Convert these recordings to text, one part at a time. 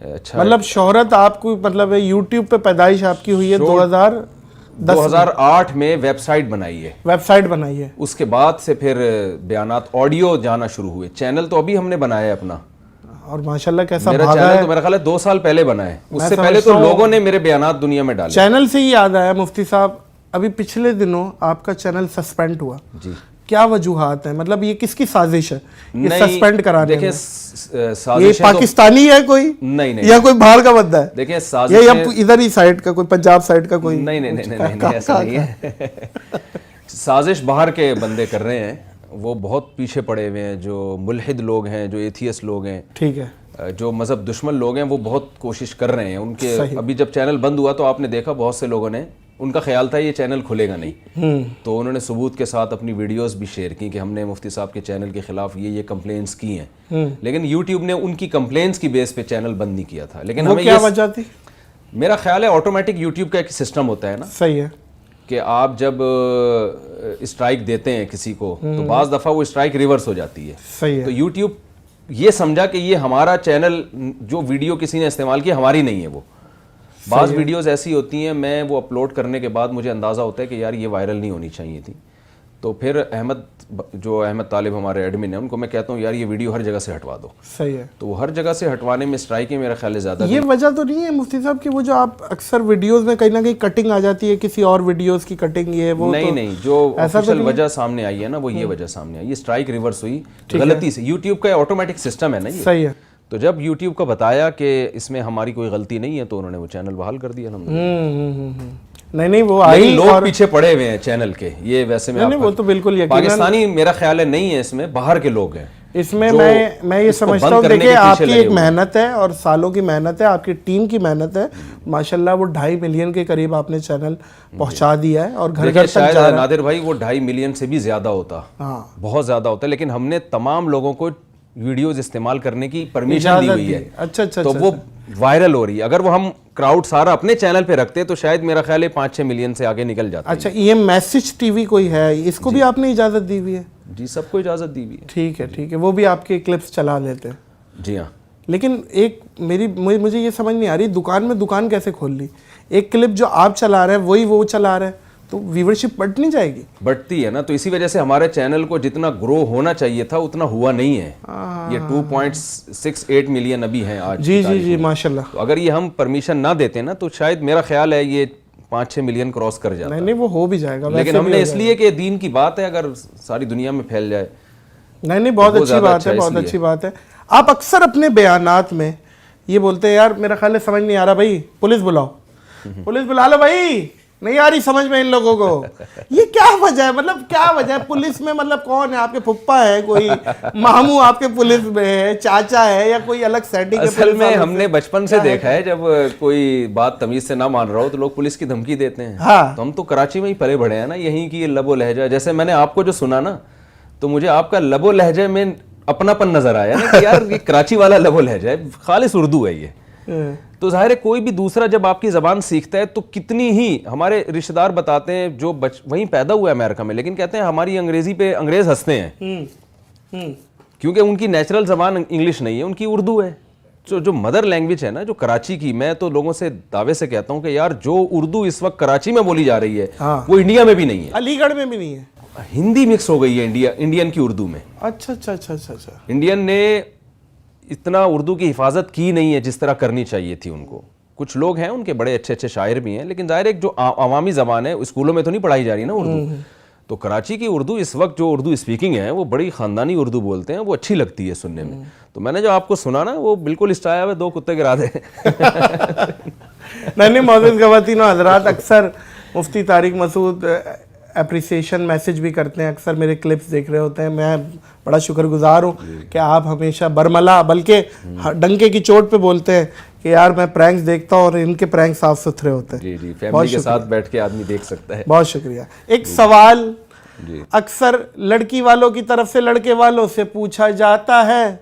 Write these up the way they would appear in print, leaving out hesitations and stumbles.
اچھا مطلب شہرت آپ کو مطلب یوٹیوب پہ پیدائش آپ کی ہوئی ہے 2008 میں ویب سائٹ بنائی ہے. ویب سائٹ بنائی ہے. اس کے بعد سے پھر بیانات آڈیو جانا شروع ہوئے. چینل تو ابھی ہم نے بنایا ہے اپنا, اور ماشاءاللہ کیسا میرا بھاگا چینل ہے. تو میرا خیال ہے 2 سال پہلے بنا ہے. اس سے پہلے تو لوگوں نے میرے بیانات دنیا میں ڈالے. چینل سے ہی یاد آیا مفتی صاحب, ابھی پچھلے دنوں آپ کا چینل سسپینڈ ہوا. جی کیا وجوہات ہیں, مطلب یہ کس کی سازش ہے یہ سسپینڈ کرانے میں؟ دیکھیں یہ پاکستانی ہے کوئی نہیں یا کوئی باہر کا بندہ ہے؟ دیکھیں یا ادھر ہی سائڈ کا کوئی پنجاب سائڈ کا کوئی؟ نہیں ایسا نہیں ہے. سازش باہر کے بندے کر رہے ہیں, وہ بہت پیچھے پڑے ہوئے ہیں. جو ملحد لوگ ہیں, جو ایتھیسٹ لوگ ہیں, ٹھیک ہے, جو مذہب دشمن لوگ ہیں, وہ بہت کوشش کر رہے ہیں. ان کے ابھی جب چینل بند ہوا تو آپ نے دیکھا بہت سے لوگوں نے, ان کا خیال تھا یہ چینل کھلے گا نہیں, تو انہوں نے ثبوت کے ساتھ اپنی ویڈیوز بھی شیئر کی کہ ہم نے مفتی صاحب کے چینل کے خلاف یہ کمپلینس کی ہیں. لیکن یوٹیوب نے ان کی کمپلینس کی بیس پہ چینل بند نہیں کیا تھا. لیکن ہمیں کیا وجہ تھی؟ میرا خیال ہے آٹومیٹک یوٹیوب کا ایک سسٹم ہوتا ہے نا, صحیح ہے, کہ آپ جب اسٹرائک دیتے ہیں کسی کو تو بعض دفعہ وہ اسٹرائک ریورس ہو جاتی ہے. صحیح ہے. تو یوٹیوب یہ سمجھا کہ یہ ہمارا چینل, جو ویڈیو کسی نے استعمال کی ہماری نہیں ہے. وہ بعض ویڈیوز ایسی ہوتی ہیں, میں وہ اپلوڈ کرنے کے بعد مجھے اندازہ ہوتا ہے کہ یار یہ وائرل نہیں ہونی چاہیے تھی, تو پھر احمد طالب ہمارے ایڈمن ہیں, ان کو میں کہتا ہوں یار یہ ویڈیو ہر جگہ سے ہٹوا دو. صحیح ہے. تو وہ ہر جگہ سے ہٹوانے میں اسٹرائکیں میرا خیال ہے زیادہ. یہ وجہ تو نہیں ہے مفتی صاحب کہ وہ جو آپ اکثر ویڈیوز میں کہیں نہ کہیں کٹنگ آ جاتی ہے, کسی اور ویڈیوز کی کٹنگ, یہ وہ نہیں, جو آفیشیل وجہ سامنے آئی ہے نا, وہ یہ وجہ سامنے آئی, یہ اسٹرائک ریورس ہوئی غلطی سے. یوٹیوب کا آٹومیٹک سسٹم ہے نا یہ. صحیح ہے. تو جب یوٹیوب کا بتایا کہ اس میں ہماری کوئی غلطی نہیں ہے تو انہوں نے وہ چینل بحال کر دیا. نہیں وہ آئی, لوگ پیچھے پڑے ہوئے ہیں چینل کے. یہ ویسے میں وہ تو بالکل یقیناً پاکستانی میرا خیال ہے نہیں ہے, اس میں باہر کے لوگ ہیں. اس میں میں یہ سمجھتا ہوں, دیکھیں آپ کی ایک محنت ہے اور سالوں کی محنت ہے, آپ کی ٹیم کی محنت ہے ماشاءاللہ. وہ 2.5 ملین کے قریب آپ نے چینل پہنچا دیا ہے, اور گھر گھر تک جا رہا ہے. نادر بھائی وہ 2.5 ملین سے بھی زیادہ ہوتا, بہت زیادہ ہوتا, لیکن ہم نے تمام لوگوں کو ویڈیوز استعمال کرنے کی پرمیشن دی ہوئی ہے. اچھا, تو وہ وائرل ہو رہی ہے. اگر وہ ہم کراؤڈ سارا اپنے چینل پہ رکھتے تو شاید میرا خیال ہے 5-6 ملین سے آگے نکل جاتا. اچھا, یہ میسج ٹی وی کوئی ہے, اس کو بھی آپ نے اجازت دی ہوئی ہے؟ جی, سب کو اجازت دی ہوئی ہے. ٹھیک ہے, وہ بھی آپ کے کلپس چلا لیتے ہیں؟ جی ہاں. لیکن ایک مجھے یہ سمجھ نہیں آ رہی, دکان میں دکان کیسے کھول لی؟ ایک کلپ جو آپ چلا رہے ہیں وہی وہ چلا رہے ہیں, تو ویورشپ بڑھ نہیں جائے گی؟ بڑھتی ہے نا, تو اسی وجہ سے ہمارے چینل کو جتنا گرو ہونا چاہیے تھا اتنا ہوا نہیں ہے. یہ 2.68 ملین ابھی ہیں آج. جی ماشاءاللہ. تو اگر یہ ہم پرمیشن نہ دیتے نا تو شاید میرا خیال ہے یہ 5-6 ملین کراس کر جاتا. نہیں وہ ہو بھی جائے گا, لیکن ہم نے اس لیے کہ دین کی بات ہے, اگر ساری دنیا میں پھیل جائے. نہیں بہت اچھی بات ہے, بہت اچھی بات ہے. آپ اکثر اپنے بیانات میں یہ بولتے ہیں, یار میرا خیال ہے سمجھ نہیں آ رہا بھائی, پولیس بلاؤ, پولیس بلا لو بھائی, نہیں آ رہی سمجھ میں ان لوگوں کو. یہ کیا وجہ ہے, مطلب کیا وجہ ہے پولیس میں؟ مطلب کون ہے آپ کے پھپھا ہے, کوئی ماموں آپ کے پولیس میں ہے, چاچا ہے, یا کوئی الگ سیٹنگ ہے؟ اصل میں ہم نے بچپن سے دیکھا ہے جب کوئی بات تمیز سے نہ مان رہا ہو تو لوگ پولیس کی دھمکی دیتے ہیں. تو ہم تو کراچی میں ہی پلے بڑھے ہیں نا, یہیں کی لب و لہجہ. جیسے میں نے آپ کو جو سنا نا, تو مجھے آپ کا لب و لہجے میں اپناپن نظر آیا نا کہ یار یہ کراچی والا لب و لہجہ ہے, خالص اردو ہے یہ. تو ظاہر ہے کوئی بھی دوسرا جب آپ کی زبان سیکھتا ہے تو کتنی ہی, ہمارے رشتہ دار بتاتے ہیں جو وہیں پیدا ہوا ہے امریکہ میں, لیکن کہتے ہیں ہماری انگریزی پہ انگریز ہنستے ہیں کیونکہ ان کی نیچرل زبان انگلش نہیں ہے, ان کی اردو ہے. جو مدر لینگویج ہے نا جو کراچی کی, میں تو لوگوں سے دعوے سے کہتا ہوں کہ یار جو اردو اس وقت کراچی میں بولی جا رہی ہے وہ انڈیا میں بھی نہیں ہے, علی گڑھ میں بھی نہیں ہے. ہندی مکس ہو گئی ہے انڈین کی اردو میں. اچھا. انڈین نے اتنا اردو کی حفاظت کی نہیں ہے جس طرح کرنی چاہیے تھی ان کو. کچھ لوگ ہیں ان کے بڑے اچھے شاعر بھی ہیں, لیکن ظاہر ایک جو عوامی زبان ہے اسکولوں میں تو نہیں پڑھائی جا رہی نا اردو. تو کراچی کی اردو اس وقت جو اردو اسپیکنگ ہے وہ بڑی خاندانی اردو بولتے ہیں, وہ اچھی لگتی ہے سننے میں. تو میں نے جو آپ کو سنا نا وہ بالکل اسٹایا ہے 2 کتے گرا دے. نہیں معزز خواتین و حضرات, اکثر مفتی طارق مسعود اپریسیشن میسج بھی کرتے ہیں, اکثر میرے کلپس دیکھ رہے ہوتے ہیں. میں بڑا شکر گزار ہوں کہ آپ ہمیشہ برملا بلکہ ڈنکے کی چوٹ پہ بولتے ہیں کہ یار میں پرینکس دیکھتا ہوں اور ان کے پرینک صاف ستھرے ہوتے ہیں. جی فیملی کے ساتھ بیٹھ کے آدمی دیکھ سکتا ہے. بہت شکریہ. ایک سوال اکثر لڑکی والوں کی طرف سے لڑکے والوں سے پوچھا جاتا ہے,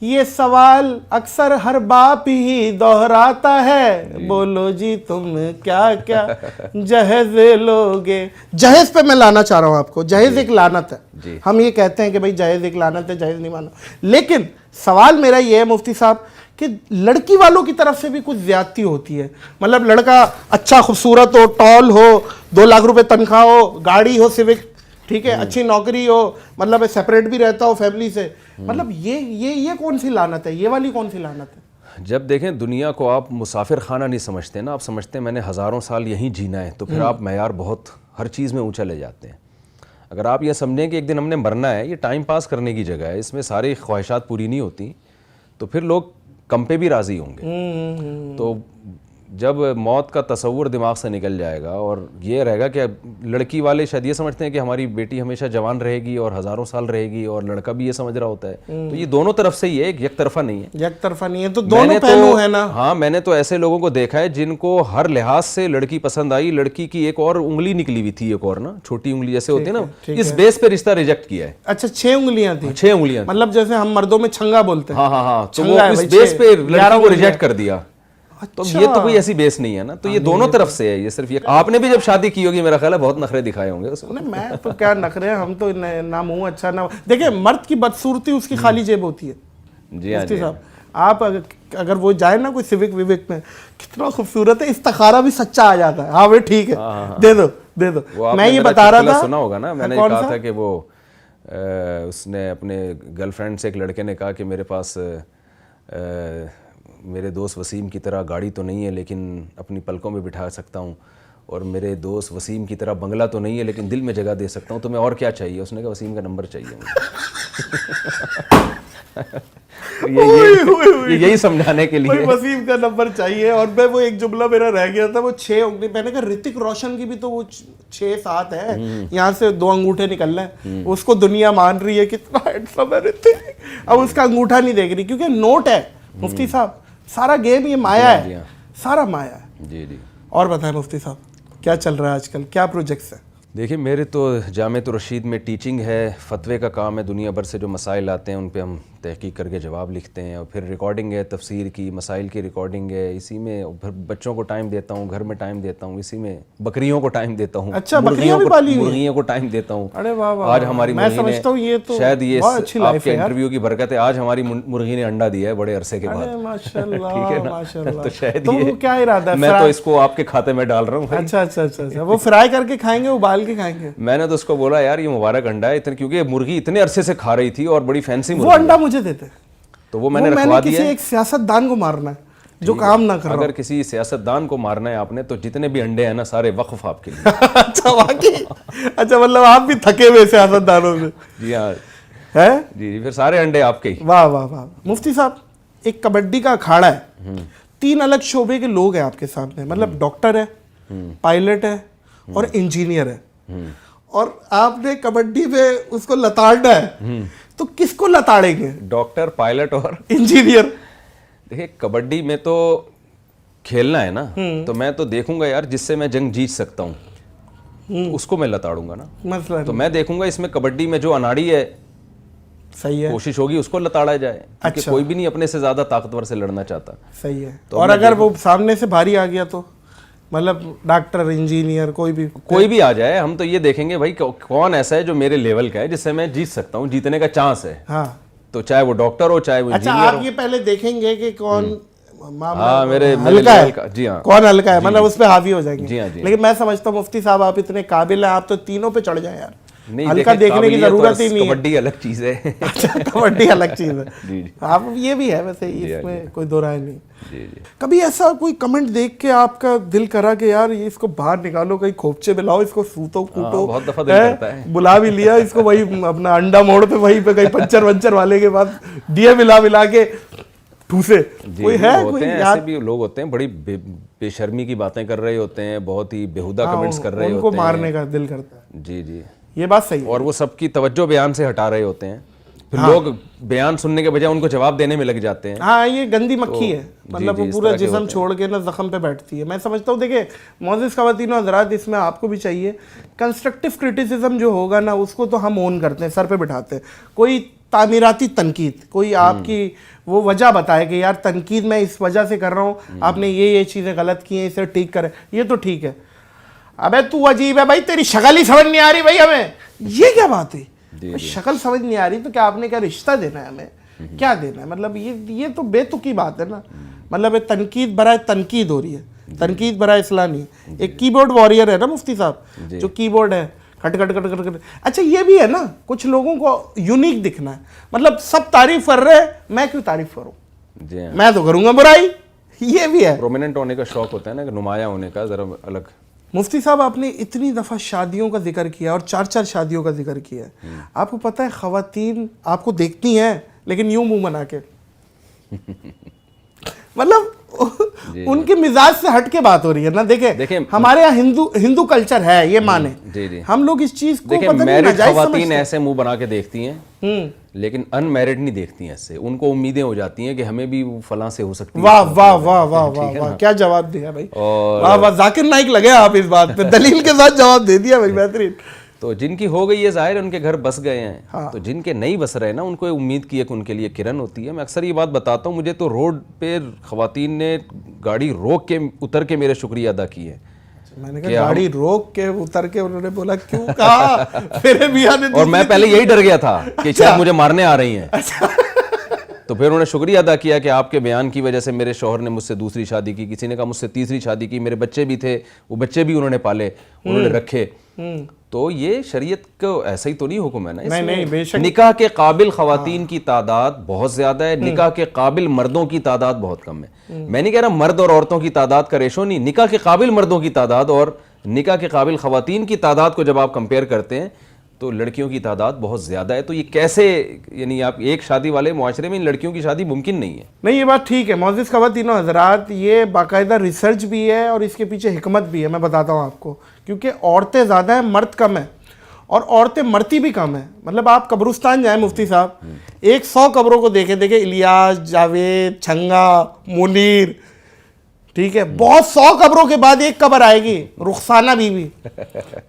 یہ سوال اکثر ہر باپ ہی دہراتا ہے, بولو جی تم کیا کیا جہیز لوگے. جہیز پہ میں لانا چاہ رہا ہوں آپ کو. جہیز ایک لعنت ہے, ہم یہ کہتے ہیں کہ بھائی جہیز ایک لعنت ہے, جہیز نہیں مانا. لیکن سوال میرا یہ ہے مفتی صاحب کہ لڑکی والوں کی طرف سے بھی کچھ زیادتی ہوتی ہے. مطلب لڑکا اچھا خوبصورت ہو, ٹال ہو, 2 لاکھ روپے تنخواہ ہو, گاڑی ہو سیوک, ٹھیک ہے, اچھی نوکری ہو, مطلب سپریٹ بھی رہتا ہو فیملی سے, مطلب یہ کون سی لعنت ہے, یہ والی کون سی لعنت ہے؟ جب دیکھیں دنیا کو آپ مسافر خانہ نہیں سمجھتے نا, آپ سمجھتے ہیں میں نے ہزاروں سال یہیں جینا ہے, تو پھر آپ معیار بہت ہر چیز میں اونچا لے جاتے ہیں. اگر آپ یہ سمجھیں کہ ایک دن ہم نے مرنا ہے, یہ ٹائم پاس کرنے کی جگہ ہے, اس میں ساری خواہشات پوری نہیں ہوتی, تو پھر لوگ کم پہ بھی راضی ہوں گے. تو جب موت کا تصور دماغ سے نکل جائے گا اور یہ رہے گا کہ لڑکی والے شاید یہ سمجھتے ہیں کہ ہماری بیٹی ہمیشہ جوان رہے گی اور ہزاروں سال رہے گی, اور لڑکا بھی یہ سمجھ رہا ہوتا ہے, تو یہ دونوں طرف سے ہی ہے, ایک طرفہ نہیں ہے. یک طرفہ نہیں ہے, تو دونوں پہلو ہے نا. ہاں, میں نے تو ایسے لوگوں کو دیکھا ہے جن کو ہر لحاظ سے لڑکی پسند آئی, لڑکی کی ایک اور انگلی نکلی ہوئی تھی, ایک اور نا چھوٹی انگلی جیسے ہوتی ہے نا, اس بیس پہ رشتہ ریجیکٹ کیا ہے. اچھا 6 انگلیاں تھیں, 6 انگلیاں, مطلب جیسے ہم مردوں میں چھنگا بولتے ہیں. ہاں, تو وہ اس بیس پہ لڑکی کو ریجیکٹ کر دیا. تو یہ تو کوئی ایسی بیس نہیں ہے نا, تو یہ دونوں طرف سے ہے. یہ صرف یہ آپ نے بھی جب شادی کی ہوگی میرا خیال ہے بہت نخرے دکھائے ہوں گے اس میں. میں تو کیا نخرے ہیں, ہم تو نہ منہ اچھا نہ, دیکھیں مرد کی بدصورتی اس کی خالی جیب ہوتی ہے. جی ہاں, صاحب آپ اگر وہ جائے نا کوئی سیوک ویوک میں, کتنا خوبصورت ہے, استخارہ بھی سچا آ جاتا ہے. ہاں بھائی ٹھیک ہے, دے دو. میں یہ بتا رہا تھا, سنا ہوگا نا, میں نے کہا تھا کہ وہ اس نے اپنے گرل فرینڈ سے, ایک لڑکے نے کہا کہ میرے پاس میرے دوست وسیم کی طرح گاڑی تو نہیں ہے لیکن اپنی پلکوں میں بٹھا سکتا ہوں, اور میرے دوست وسیم کی طرح بنگلہ تو نہیں ہے لیکن دل میں جگہ دے سکتا ہوں, تمہیں اور کیا چاہیے؟ اس نے کہا وسیم کا نمبر چاہیے مجھے. یہی سمجھانے کے لیے وسیم کا نمبر چاہیے. اور میں وہ ایک جملہ میرا رہ گیا تھا, وہ 6 انگلی, میں نے کہا رتک روشن کی بھی تو وہ 6-7 ہے, یہاں سے 2 انگوٹھے نکل رہے ہیں, اس کو دنیا مان رہی ہے کتنا ہینڈسم ہے رتک, اب اس کا انگوٹھا نہیں دیکھ رہی کیونکہ نوٹ ہے. مفتی صاحب سارا گیم یہ مایا ہے, سارا مایا ہے. جی جی. اور بتائیں مفتی صاحب کیا چل رہا ہے آج کل, کیا پروجیکٹس ہیں؟ دیکھیں میرے تو جامعۃ الرشید میں ٹیچنگ ہے, فتوے کا کام ہے, دنیا بھر سے جو مسائل آتے ہیں ان پہ ہم تحقیق کر کے جواب لکھتے ہیں, اور پھر ریکارڈنگ ہے تفسیر کی, مسائل کی ریکارڈنگ ہے, اسی میں بچوں کو ٹائم دیتا ہوں, گھر میں ٹائم دیتا ہوں, اسی میں بکریوں کو ٹائم دیتا ہوں. اچھا بکریاں بھی پالی ہوئی, مرغیوں کو ٹائم دیتا ہوں. ارے واہ واہ, آج ہماری میں سمجھتا ہوں یہ تو شاید یہ آپ کے ہے انٹرویو کی برکت ہے, آج ہماری مرغی نے انڈا دیا ہے بڑے عرصے کے بعد. ماشاءاللہ, تو شاید تو کیا ارادہ ہے, میں تو اس کو آپ کے کھاتے میں ڈال رہا ہوں. اچھا, وہ فرائی کر کے کھائیں گے, ابال کے کھائیں گے؟ میں نے تو اس کو بولا یار یہ مبارک انڈا ہے, کیونکہ مرغی اتنے عرصے سے کھا رہی تھی اور بڑی فینسی مرغی, وہ انڈا مجھے دیتے, تو وہ میں نے رکھوا دیا. کسی ایک سیاست دان کو مارنا ہے جو کام نہ کر رہا. اگر کسی سیاست دان کو مارنا ہے آپ نے تو جتنے بھی انڈے ہیں نا سارے وقف آپ کے لیے. اچھا واقعی, اچھا مطلب آپ بھی تھکے ہوئے سیاست دانوں سے. جی ہاں, ہے جی پھر سارے انڈے آپ کے ہی. واہ واہ واہ. مفتی صاحب ایک کبڈی کا اکھاڑا ہے, 3 الگ شعبے کے لوگ ہیں آپ کے سامنے, مطلب ڈاکٹر ہے, پائلٹ ہے اور انجینئر ہے, اور آپ نے کبڈی میں اس کو لتاڑنا ہے, تو کس کو لتاڑیں گے؟ ڈاکٹر, پائلٹ اور انجینئر. دیکھیں کبڈی میں تو کھیلنا ہے نا, تو میں تو دیکھوں گا یار جس سے میں جنگ جیت سکتا ہوں اس کو میں لتاڑوں گا نا. مثلا تو میں دیکھوں گا اس میں کبڈی میں جو اناڑی ہے, صحیح ہے, کوشش ہوگی اس کو لتاڑا جائے, کیونکہ کوئی بھی نہیں اپنے سے زیادہ طاقتور سے لڑنا چاہتا. صحیح ہے. اور اگر وہ سامنے سے بھاری آ گیا تو مطلب ڈاکٹر, انجینئر, کوئی بھی آ جائے, ہم تو یہ دیکھیں گے بھائی کون ایسا ہے جو میرے لیول کا ہے جس سے میں جیت سکتا ہوں, جیتنے کا چانس ہے. ہاں, تو چاہے وہ ڈاکٹر ہو چاہے وہ انجینئر ہو. اچھا آپ یہ پہلے دیکھیں گے کہ کون میرے ہلکا ہے, جی ہاں, کون ہلکا ہے, مطلب اس پہ حاوی ہو جائیں گے. جی ہاں, جی. لیکن میں سمجھتا ہوں مفتی صاحب آپ اتنے قابل ہیں, آپ تو تینوں پہ چڑھ جائیں یار. نہیں, ہلکا دیکھنے کی ضرورت ہی نہیں ہے. کبڈی الگ چیز ہے. اچھا کبڈی الگ چیز ہے. آپ یہ بھی ہے ویسے, اس میں کوئی دو رائے نہیں. کبھی ایسا کوئی کمنٹ دیکھ کے آپ کا دل کرا کہ یار یہ اس کو باہر نکالو, کہیں کھوپچے میں لاؤ, اس کو سوتو کوٹو, بہت دفعہ دل کرتا ہے, بلا بھی لیا اس کو, وہی اپنا انڈا موڑ پہ وہیں پہ کہیں پنچر والے کے بعد ڈیے ملا کے ٹھوسے. کوئی ہے, کوئی ایسے بھی لوگ ہوتے ہیں بڑی بے شرمی کی باتیں کر رہے ہوتے ہیں, بہت ہی بیہودہ کمنٹس کر رہے ہوتے ہیں, ان کو مارنے کا دل کرتا ہے. جی جی, یہ بات صحیح ہے. اور وہ سب کی توجہ بیان سے ہٹا رہے ہوتے ہیں, پھر لوگ بیان سننے کے بجائے ان کو جواب دینے میں لگ جاتے ہیں. ہاں یہ گندی مکھی ہے, مطلب وہ پورا جسم چھوڑ کے نا زخم پہ بیٹھتی ہے. میں سمجھتا ہوں دیکھیں معزز خواتین و حضرات, اس میں آپ کو بھی چاہیے کنسٹرکٹیو کرٹیسزم جو ہوگا نا اس کو تو ہم اون کرتے ہیں, سر پہ بٹھاتے ہیں. کوئی تعمیراتی تنقید, کوئی آپ کی وہ وجہ بتائے کہ یار تنقید میں اس وجہ سے کر رہا ہوں, آپ نے یہ چیزیں غلط کی ہیں, اسے ٹھیک کریں, یہ تو ٹھیک ہے. ابے تو عجیب ہے بھائی, تیری شکل ہی سمجھ نہیں آ رہی بھائی ہمیں, یہ کیا بات ہے؟ شکل سمجھ نہیں آ رہی تو کیا آپ نے کیا رشتہ دینا ہے ہمیں؟ کیا دینا ہے؟ مطلب یہ تو بے تکی بات ہے نا. مطلب تنقید برائے تنقید ہو رہی ہے, تنقید برائے اصلاح نہیں. ایک کی بورڈ واریر ہے نا مفتی صاحب, جو کی بورڈ ہے کھٹ کھٹ کھٹ کھٹ کھٹ. اچھا یہ بھی ہے نا, کچھ لوگوں کو یونیک دکھنا ہے, مطلب سب تعریف کر رہے ہیں, میں کیوں تعریف کروں, میں تو کروں گا برائی. یہ بھی ہے, پرومیننٹ ہونے کا شوق ہوتا ہے نا, نمایاں ہونے کا ذرا الگ. مفتی صاحب آپ نے اتنی دفعہ شادیوں کا ذکر کیا اور 4 شادیوں کا ذکر کیا ہے. آپ کو پتہ ہے خواتین آپ کو دیکھتی ہیں لیکن یوں منہ بنا کے, مطلب ان کے مزاج سے ہٹ کے بات ہو رہی ہے نا. دیکھیں ہمارے یہاں ہندو کلچر ہے, یہ مانے, ہم لوگ اس چیز کو پتہ نہیں ناجائز خواتین ایسے منہ بنا کے دیکھتی ہیں لیکن ان میرڈ نہیں دیکھتی ہیں. ایسے ان کو امیدیں ہو جاتی ہیں کہ ہمیں بھی فلاں سے ہو سکتی ہے. واہ واہ واہ واہ واہ واہ, کیا جواب دیا بھائی, واہ واہ, ذاکر نائک لگے آپ اس بات پہ, دلیل کے ساتھ جواب دے دیا بھائی, بہترین. تو جن کی ہو گئی ہے ظاہر ان کے گھر بس گئے ہیں, تو جن کے نہیں بس رہے نا ان کو امید کی ہے کہ ان کے لیے کرن ہوتی ہے. میں اکثر یہ بات بتاتا ہوں, مجھے تو روڈ پہ خواتین نے گاڑی روک کے اتر کے میرے شکریہ ادا کیے. میں نے کہا گاڑی روک کے اتر کے, انہوں نے بولا کیوں کہا, میرے میاں نے, اور میں پہلے یہی ڈر گیا تھا کہ شاید مجھے مارنے آ رہی ہیں. تو پھر انہوں نے شکریہ ادا کیا کہ آپ کے بیان کی وجہ سے میرے شوہر نے مجھ سے دوسری شادی کی, کسی نے کہا مجھ سے تیسری شادی کی, میرے بچے بھی تھے, وہ بچے بھی انہوں نے پالے, انہوں نے رکھے. تو یہ شریعت کو ایسا ہی تو نہیں حکم ہے نا, اس میں نکاح کے قابل خواتین کی تعداد بہت زیادہ ہے, نکاح کے قابل مردوں کی تعداد بہت کم ہے. میں نہیں کہہ رہا مرد اور عورتوں کی تعداد کا ریشو نہیں, نکاح کے قابل مردوں کی تعداد اور نکاح کے قابل خواتین کی تعداد کو جب آپ کمپیئر کرتے ہیں تو لڑکیوں کی تعداد بہت زیادہ ہے. تو یہ کیسے, یعنی آپ ایک شادی والے معاشرے میں ان لڑکیوں کی شادی ممکن نہیں ہے. نہیں یہ بات ٹھیک ہے معزز خواتین و حضرات, یہ باقاعدہ ریسرچ بھی ہے اور اس کے پیچھے حکمت بھی ہے. میں بتاتا ہوں آپ کو, کیونکہ عورتیں زیادہ ہیں, مرد کم ہیں, اور عورتیں مرتی بھی کم ہیں. مطلب آپ قبرستان جائیں مفتی صاحب, 100 قبروں کو دیکھیں الیاس, جاوید, چھنگا, منیر, ٹھیک ہے, بہت 100 قبروں کے بعد ایک قبر آئے گی, رخسانہ بی بی.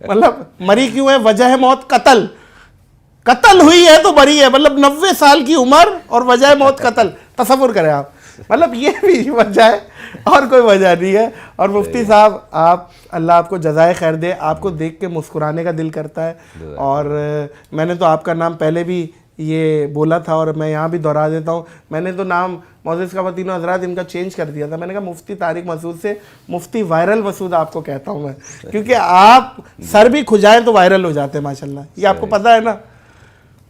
مطلب مری کیوں ہے, وجہ موت قتل, قتل ہوئی ہے تو بری ہے, مطلب 90 سال کی عمر اور وجہ موت قتل. تصور کریں آپ, مطلب یہ بھی وجہ ہے اور کوئی وجہ نہیں ہے. اور مفتی صاحب آپ, اللہ آپ کو جزائے خیر دے, آپ کو دیکھ کے مسکرانے کا دل کرتا ہے. اور میں نے تو آپ کا نام پہلے بھی یہ بولا تھا اور میں یہاں بھی دہرا دیتا ہوں, میں نے تو نام معزز خواتین و حضرات ان کا چینج کر دیا تھا. میں نے کہا مفتی طارق مسعود سے مفتی وائرل مسعود آپ کو کہتا ہوں میں, کیونکہ آپ سر بھی کھجائیں تو وائرل ہو جاتے ہیں ماشاءاللہ. یہ آپ کو پتہ ہے نا,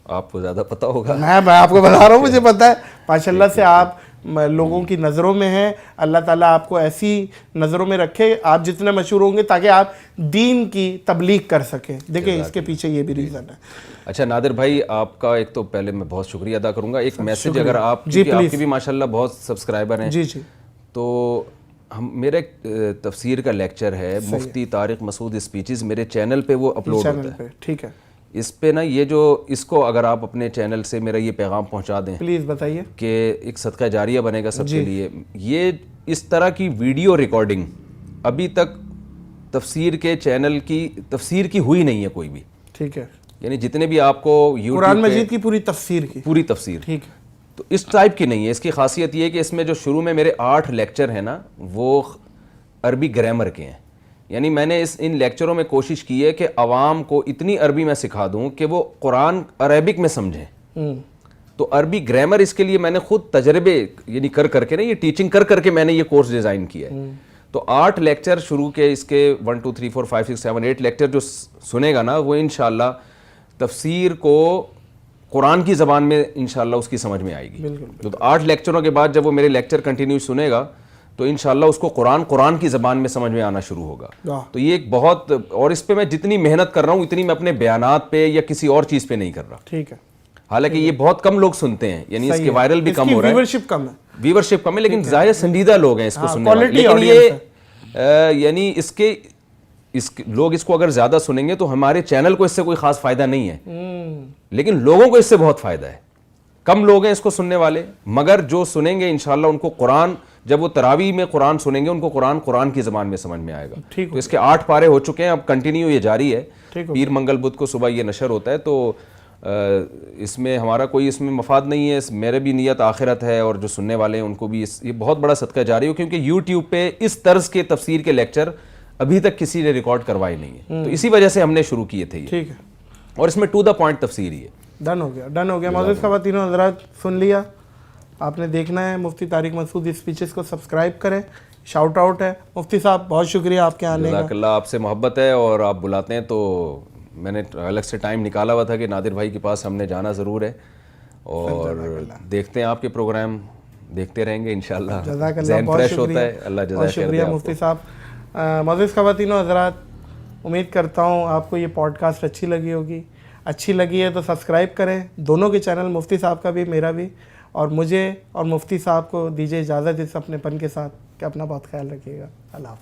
آپ کو زیادہ پتہ ہوگا, میں آپ کو بتا رہا ہوں, مجھے پتہ ہے ماشاءاللہ سے آپ لوگوں کی نظروں میں ہیں. اللہ تعالیٰ آپ کو ایسی نظروں میں رکھے, آپ جتنے مشہور ہوں گے تاکہ آپ دین کی تبلیغ کر سکیں. دیکھیں اس کے پیچھے یہ بھی ریزن ہے. اچھا نادر بھائی, آپ کا ایک تو پہلے میں بہت شکریہ ادا کروں گا. ایک میسج اگر آپ کی بھی ماشاءاللہ بہت سبسکرائبر ہیں, جی جی, تو میرا ایک تفسیر کا لیکچر ہے مفتی طارق مسعود اسپیچز, میرے چینل پہ وہ اپلوڈ ہوتا ہے. ٹھیک ہے, اس پہ نا یہ جو, اس کو اگر آپ اپنے چینل سے میرا یہ پیغام پہنچا دیں پلیز بتائیے, کہ ایک صدقہ جاریہ بنے گا سب کے لیے. یہ اس طرح کی ویڈیو ریکارڈنگ ابھی تک تفسیر کے چینل کی تفسیر کی ہوئی نہیں ہے کوئی بھی. ٹھیک ہے, یعنی جتنے بھی آپ کو قرآن مجید کی پوری تفسیر کی پوری تفسیر, ٹھیک ہے, تو اس ٹائپ کی نہیں ہے. اس کی خاصیت یہ ہے کہ اس میں جو شروع میں میرے 8 لیکچر ہیں نا وہ عربی گرامر کے ہیں. یعنی میں نے ان لیکچروں میں کوشش کی ہے کہ عوام کو اتنی عربی میں سکھا دوں کہ وہ قرآن عربک میں سمجھیں. تو عربی گرامر اس کے لیے میں نے خود تجربے یعنی کر کر کے نا, یہ ٹیچنگ کر کر کے میں نے یہ کورس ڈیزائن کیا ہے. تو 8 لیکچر شروع کے, اس کے 1 2 3 4 5 6 7 8 لیکچر جو سنے گا نا وہ انشاءاللہ تفسیر کو قرآن کی زبان میں انشاءاللہ اس کی سمجھ میں آئے گی. تو 8 لیکچروں کے بعد جب وہ میرے لیکچر کنٹینیو سنے گا تو انشاءاللہ اس کو قرآن کی زبان میں سمجھ میں آنا شروع ہوگا. تو یہ ایک بہت, اور اس پہ میں جتنی محنت کر رہا ہوں اتنی میں اپنے بیانات پہ یا کسی اور چیز پہ نہیں کر رہا. ٹھیک ہے, حالانکہ یہ بہت کم لوگ سنتے ہیں, یعنی اس کے وائرل بھی کم ہو رہا ہے, ویورشپ کم ہے, لیکن ظاہر سنجیدہ لوگ ہیں اس کو سننے والے. لیکن یہ یعنی لوگ اس کو اگر زیادہ سنیں گے تو ہمارے چینل کو اس سے کوئی خاص فائدہ نہیں ہے, لیکن لوگوں کو اس سے بہت فائدہ ہے. کم لوگ ہیں اس کو سننے والے, مگر جو سنیں گے انشاءاللہ ان کو قرآن, جب وہ تراویح میں قرآن سنیں گے ان کو قرآن کی زبان میں سمجھ میں آئے گا. تو اس کے 8 پارے ہو چکے ہیں, اب کنٹینیو یہ جاری ہے. پیر منگل بدھ کو صبح یہ نشر ہوتا ہے. تو اس میں ہمارا کوئی اس میں مفاد نہیں ہے, میرے بھی نیت آخرت ہے, اور جو سننے والے ہیں ان کو بھی یہ بہت بڑا صدقہ جاری ہو, کیونکہ یوٹیوب پہ اس طرز کے تفسیر کے لیکچر ابھی تک کسی نے ریکارڈ کروائے نہیں ہے. تو اسی وجہ سے ہم نے شروع کیے تھے یہ, اور اس میں ٹو دا پوائنٹ تفسیر ہی ہے. ڈن ہو گیا معزز خواتین حضرات, سن لیا آپ نے, دیکھنا ہے مفتی طارق مسعود اسپیچز کو سبسکرائب کریں, شاؤٹ آؤٹ ہے. مفتی صاحب بہت شکریہ آپ کے آنے کا. جزاک اللہ, آپ سے محبت ہے اور آپ بلاتے ہیں تو میں نے الگ سے ٹائم نکالا ہوا تھا کہ نادر بھائی کے پاس ہم نے جانا ضرور ہے, اور دیکھتے ہیں آپ کے پروگرام, دیکھتے رہیں گے انشاءاللہ. جزاک اللہ, ذہن بہت فریش ہوتا شکریہ, ہے. اللہ بہت جزاک شکریہ مفتی صاحب. معزز خواتین و حضرات, امید کرتا ہوں آپ کو یہ پوڈ کاسٹ اچھی لگی ہوگی. اچھی لگی ہے تو سبسکرائب کریں دونوں کے چینل, مفتی صاحب کا بھی میرا بھی, اور مجھے اور مفتی صاحب کو دیجیے اجازت اس اپنے پن کے ساتھ کہ اپنا بہت خیال رکھیے گا. اللہ حافظ.